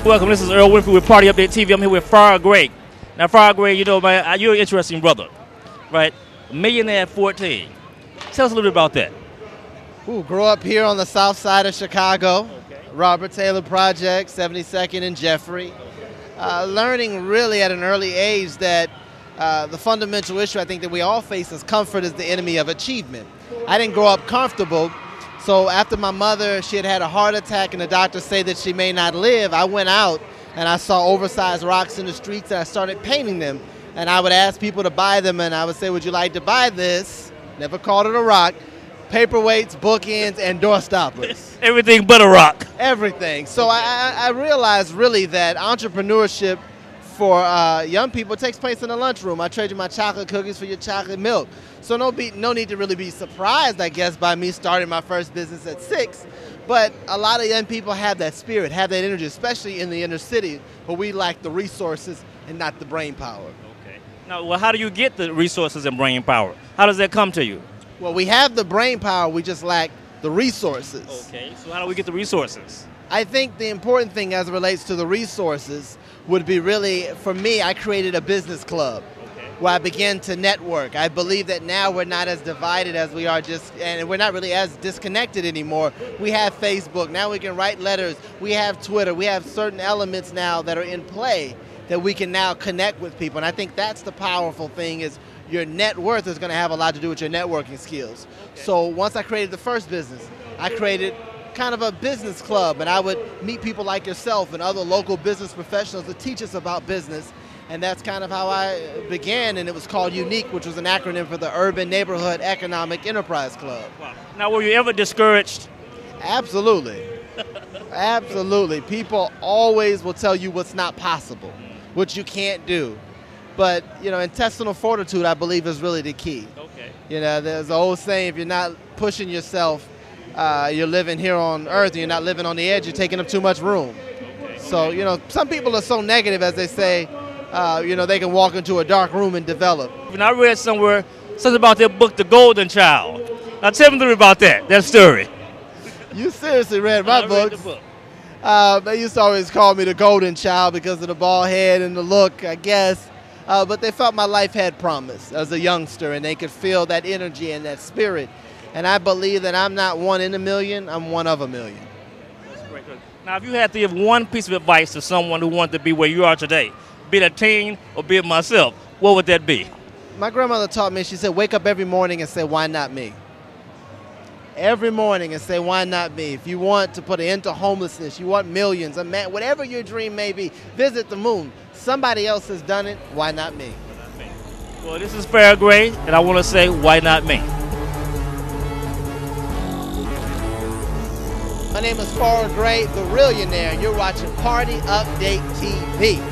Welcome, this is Earl Winfrey with Party Update TV. I'm here with Farrah Gray. Now, Farrah Gray, you know, man, you're an interesting brother, right? Millionaire at 14. Tell us a little bit about that. Grew up here on the south side of Chicago, Robert Taylor Project, 72nd and Jeffrey. Learning really at an early age that the fundamental issue I think that we all face is comfort is the enemy of achievement. I didn't grow up comfortable, so after my mother, she had a heart attack and the doctors say that she may not live, I went out and I saw oversized rocks in the streets and I started painting them. And I would ask people to buy them and I would say, would you like to buy this? Never called it a rock. Paperweights, bookends, and door stoppers. Everything but a rock. Everything. So I realized really that entrepreneurship for young people takes place in the lunchroom. I trade you my chocolate cookies for your chocolate milk. So no need to really be surprised, I guess, by me starting my first business at 6. But a lot of young people have that spirit, have that energy, especially in the inner city, where we lack the resources and not the brain power. Okay. Now, well, how do you get the resources and brain power? How does that come to you? Well, we have the brain power, we just lack the resources. Okay, so how do we get the resources? I think the important thing as it relates to the resources would be really, for me, I created a business club where I began to network. I believe that now we're not as divided as we are and we're not really as disconnected anymore. We have Facebook, now we can write letters, we have Twitter, we have certain elements now that are in play that we can now connect with people. And I think that's the powerful thing is your net worth is gonna have a lot to do with your networking skills. So once I created the first business, I created kind of a business club and I would meet people like yourself and other local business professionals to teach us about business. And that's kind of how I began, and it was called UNIQUE, which was an acronym for the Urban Neighborhood Economic Enterprise Club. Wow. Now, were you ever discouraged? Absolutely. Absolutely. People always will tell you what's not possible, what you can't do. But, you know, intestinal fortitude, I believe, is really the key. Okay. You know, there's the old saying, if you're not pushing yourself, you're living here on earth, and you're not living on the edge, you're taking up too much room. Okay. So, you know, some people are so negative, as they say, you know, they can walk into a dark room and develop. And I read somewhere something about their book, The Golden Child. Now tell me a little about that story. You seriously read my books? Read the book. They used to always call me the Golden Child because of the bald head and the look, I guess. But they felt my life had promise as a youngster, and they could feel that energy and that spirit. And I believe that I'm not one in a million, I'm one of a million. That's great. Now, if you had to give one piece of advice to someone who wanted to be where you are today, be it a teen or be it myself, what would that be? My grandmother taught me, she said, wake up every morning and say, why not me? Every morning and say, why not me? If you want to put an end to homelessness, you want millions, whatever your dream may be, visit the moon. Somebody else has done it, why not me? Well, this is Farrah Gray, and I want to say, why not me? My name is Farrah Gray, the Realionaire, and you're watching Party Update TV.